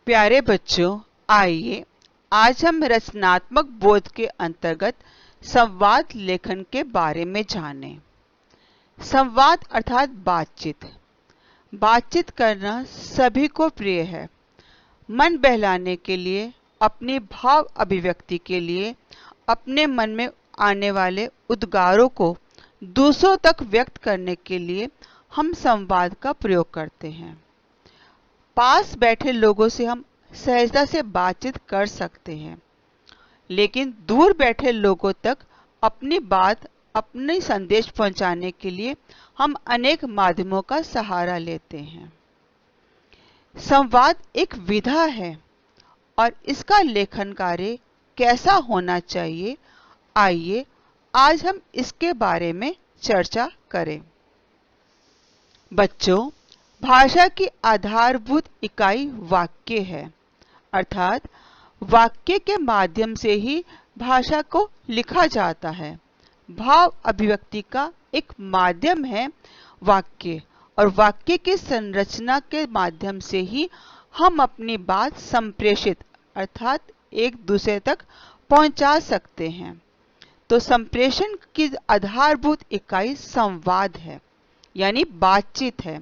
प्यारे बच्चों, आइए आज हम रचनात्मक बोध के अंतर्गत संवाद लेखन के बारे में जानें। संवाद अर्थात बातचीत। बातचीत करना सभी को प्रिय है। मन बहलाने के लिए, अपनी भाव अभिव्यक्ति के लिए, अपने मन में आने वाले उद्गारों को दूसरों तक व्यक्त करने के लिए हम संवाद का प्रयोग करते हैं। पास बैठे लोगों से हम सहजता से बातचीत कर सकते हैं, लेकिन दूर बैठे लोगों तक अपनी बात, अपने संदेश पहुंचाने के लिए हम अनेक माध्यमों का सहारा लेते हैं। संवाद एक विधा है और इसका लेखन कार्य कैसा होना चाहिए, आइए आज हम इसके बारे में चर्चा करें। बच्चों, भाषा की आधारभूत इकाई वाक्य है, अर्थात वाक्य के माध्यम से ही भाषा को लिखा जाता है। भाव अभिव्यक्ति का एक माध्यम है वाक्य, और वाक्य की संरचना के माध्यम से ही हम अपनी बात संप्रेषित अर्थात एक दूसरे तक पहुंचा सकते हैं। तो संप्रेषण की आधारभूत इकाई संवाद है, यानी बातचीत है।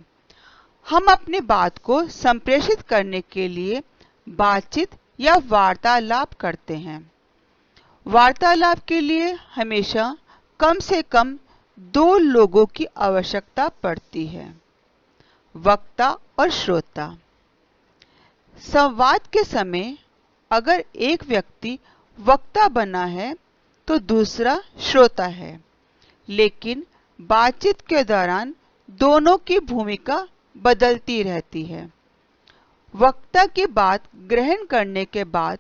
हम अपनी बात को संप्रेषित करने के लिए बातचीत या वार्तालाप करते हैं। वार्तालाप के लिए हमेशा कम से कम दो लोगों की आवश्यकता पड़ती है, वक्ता और श्रोता। संवाद के समय अगर एक व्यक्ति वक्ता बना है तो दूसरा श्रोता है, लेकिन बातचीत के दौरान दोनों की भूमिका बदलती रहती है। वक्ता की बात ग्रहण करने के बाद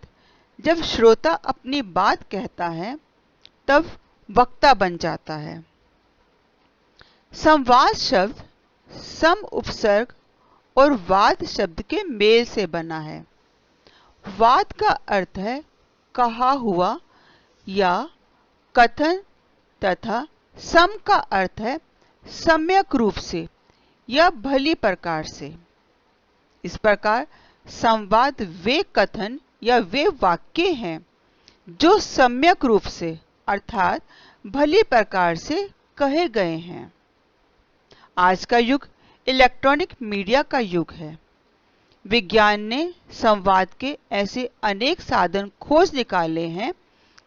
जब श्रोता अपनी बात कहता है, तब वक्ता बन जाता है। संवाद शब्द सम उपसर्ग और वाद शब्द के मेल से बना है। वाद का अर्थ है कहा हुआ या कथन, तथा सम का अर्थ है सम्यक रूप से या भली प्रकार से। इस प्रकार संवाद वे कथन या वे वाक्य हैं जो सम्यक रूप से अर्थात भली प्रकार से कहे गए हैं। आज का युग इलेक्ट्रॉनिक मीडिया का युग है। विज्ञान ने संवाद के ऐसे अनेक साधन खोज निकाले हैं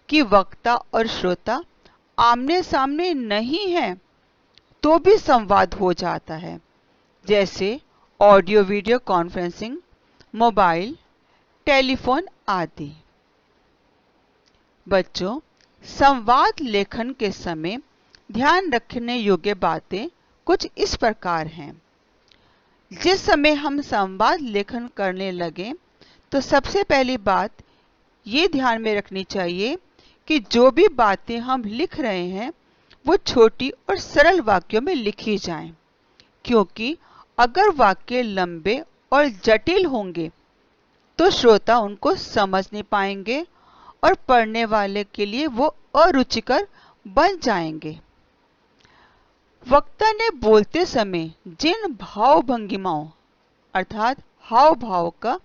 कि वक्ता और श्रोता आमने सामने नहीं हैं तो भी संवाद हो जाता है, जैसे audio video conferencing, mobile, telephone आदि। बच्चों, संवाद लेखन के समय ध्यान रखने योग्य बातें कुछ इस प्रकार हैं। जिस समय हम संवाद लेखन करने लगें तो सबसे पहली बात ये ध्यान में रखनी चाहिए कि जो भी बातें हम लिख रहे हैं वो छोटी और सरल वाक्यों में लिखी जाएं, क्योंकि अगर वाक्य लंबे और जटिल होंगे तो श्रोता उनको समझ नहीं पाएंगे और पढ़ने वाले के लिए वो अरुचिकर बन जाएंगे। वक्ता ने बोलते समय जिन भाव भंगिमाओं अर्थात हाव भाव का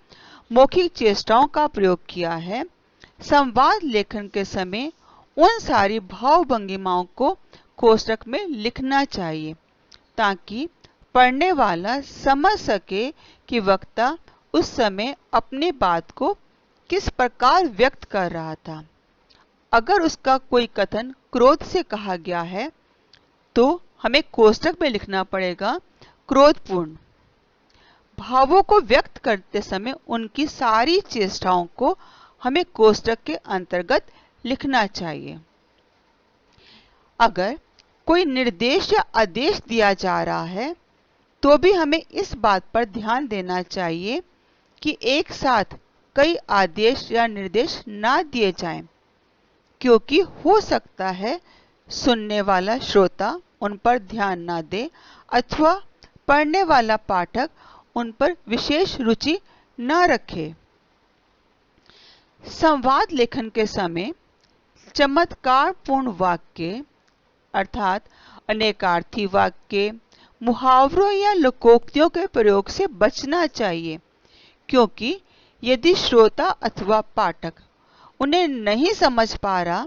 मौखिक चेष्टाओं का प्रयोग किया है, संवाद लेखन के समय उन सारी भाव भंगिमाओं को कोष्ठक में लिखना चाहिए, ताकि पढ़ने वाला समझ सके कि वक्ता उस समय अपनी बात को किस प्रकार व्यक्त कर रहा था। अगर उसका कोई कथन क्रोध से कहा गया है तो हमें कोष्ठक में लिखना पड़ेगा क्रोधपूर्ण। भावों को व्यक्त करते समय उनकी सारी चेष्टाओं को हमें कोष्ठक के अंतर्गत लिखना चाहिए। अगर कोई निर्देश या आदेश दिया जा रहा है तो भी हमें इस बात पर ध्यान देना चाहिए कि एक साथ कई आदेश या निर्देश ना दिए जाएं, क्योंकि हो सकता है सुनने वाला श्रोता उन पर ध्यान ना दे अथवा पढ़ने वाला पाठक उन पर विशेष रुचि न रखे। संवाद लेखन के समय चमत्कारपूर्ण वाक्य अर्थात अनेकार्थी वाक्य, मुहावरों या लोकोक्तियों के प्रयोग से बचना चाहिए, क्योंकि यदि श्रोता अथवा पाठक उन्हें नहीं समझ पा रहा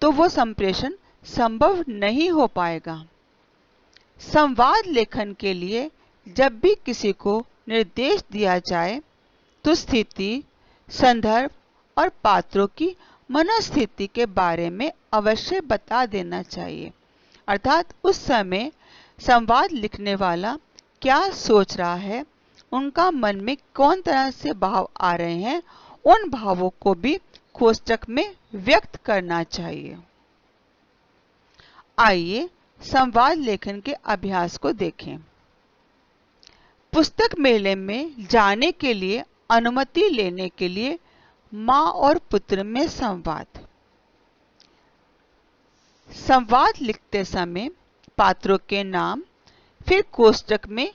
तो वो संप्रेषण संभव नहीं हो पाएगा। संवाद लेखन के लिए जब भी किसी को निर्देश दिया जाए तो स्थिति, संदर्भ और पात्रों की मनोस्थिति के बारे में अवश्य बता देना चाहिए। अर्थात उस समय संवाद लिखने वाला क्या सोच रहा है, उनका मन में कौन तरह से भाव आ रहे हैं, उन भावों को भी कोष्ठक में व्यक्त करना चाहिए। आइए संवाद लेखन के अभ्यास को देखें। पुस्तक मेले में जाने के लिए अनुमति लेने के लिए माँ और पुत्र में संवाद। संवाद लिखते समय पात्रों के नाम, फिर कोष्ठक में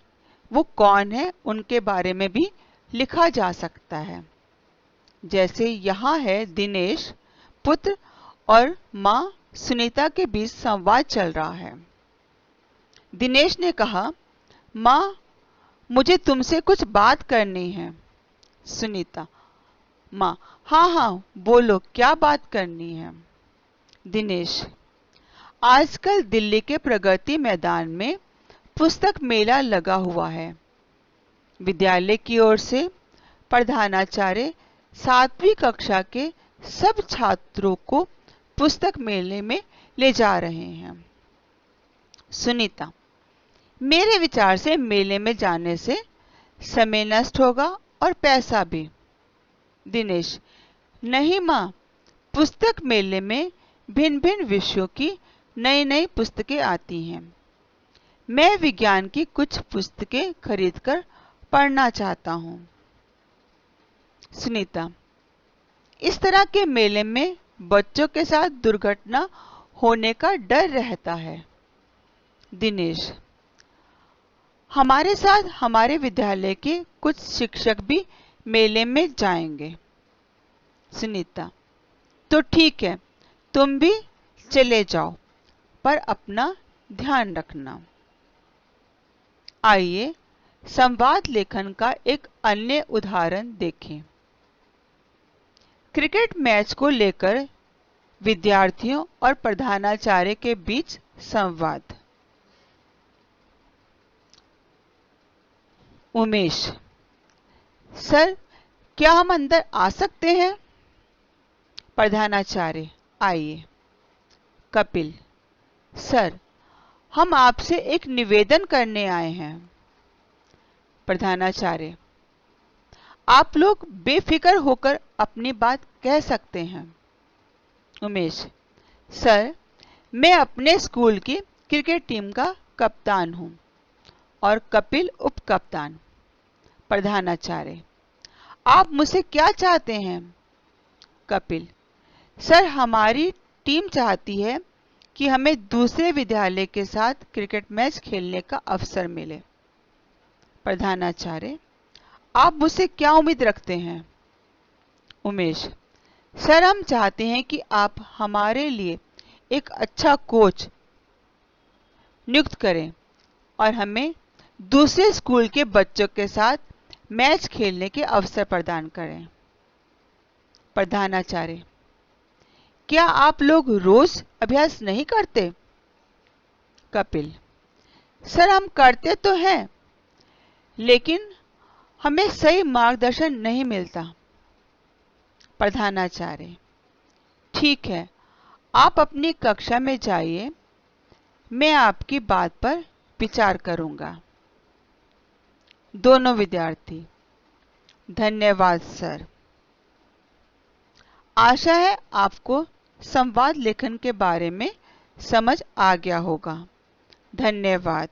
वो कौन है उनके बारे में भी लिखा जा सकता है। जैसे यहाँ है दिनेश, पुत्र और माँ सुनीता के बीच संवाद चल रहा है। दिनेश ने कहा, माँ मुझे तुमसे कुछ बात करनी है। सुनीता, माँ, हाँ हाँ बोलो, क्या बात करनी है। दिनेश, आजकल दिल्ली के प्रगति मैदान में पुस्तक मेला लगा हुआ है। विद्यालय की ओर से प्रधानाचार्य 7वीं कक्षा के सब छात्रों को पुस्तक मेले में ले जा रहे हैं। सुनीता, मेरे विचार से मेले में जाने से समय नष्ट होगा और पैसा भी। दिनेश, नहीं माँ, पुस्तक मेले में भिन्न भिन्न विषयों की नई नई पुस्तकें आती हैं। मैं विज्ञान की कुछ पुस्तकें खरीदकर पढ़ना चाहता हूँ। सुनीता, इस तरह के मेले में बच्चों के साथ दुर्घटना होने का डर रहता है। दिनेश, हमारे साथ हमारे विद्यालय के कुछ शिक्षक भी मेले में जाएंगे। सुनीता, तो ठीक है, तुम भी चले जाओ, पर अपना ध्यान रखना। आइए संवाद लेखन का एक अन्य उदाहरण देखें। क्रिकेट मैच को लेकर विद्यार्थियों और प्रधानाचार्य के बीच संवाद। उमेश, सर क्या हम अंदर आ सकते हैं? प्रधानाचार्य, आइए। कपिल, सर हम आपसे एक निवेदन करने आए हैं। प्रधानाचार्य, आप लोग बेफिक्र होकर अपनी बात कह सकते हैं। उमेश, सर मैं अपने स्कूल की क्रिकेट टीम का कप्तान हूं और कपिल उप कप्तान। प्रधानाचार्य, आप मुझसे क्या चाहते हैं? कपिल, सर हमारी टीम चाहती है कि हमें दूसरे विद्यालय के साथ क्रिकेट मैच खेलने का अवसर मिले। प्रधानाचार्य, आप मुझसे क्या उम्मीद रखते हैं? उमेश, सर हम चाहते हैं कि आप हमारे लिए एक अच्छा कोच नियुक्त करें और हमें दूसरे स्कूल के बच्चों के साथ मैच खेलने के अवसर प्रदान करें। प्रधानाचार्य, क्या आप लोग रोज अभ्यास नहीं करते? कपिल, सर हम करते तो हैं, लेकिन हमें सही मार्गदर्शन नहीं मिलता। प्रधानाचार्य, ठीक है, आप अपनी कक्षा में जाइए, मैं आपकी बात पर विचार करूंगा। दोनों विद्यार्थी, धन्यवाद सर। आशा है आपको संवाद लेखन के बारे में समझ आ गया होगा। धन्यवाद।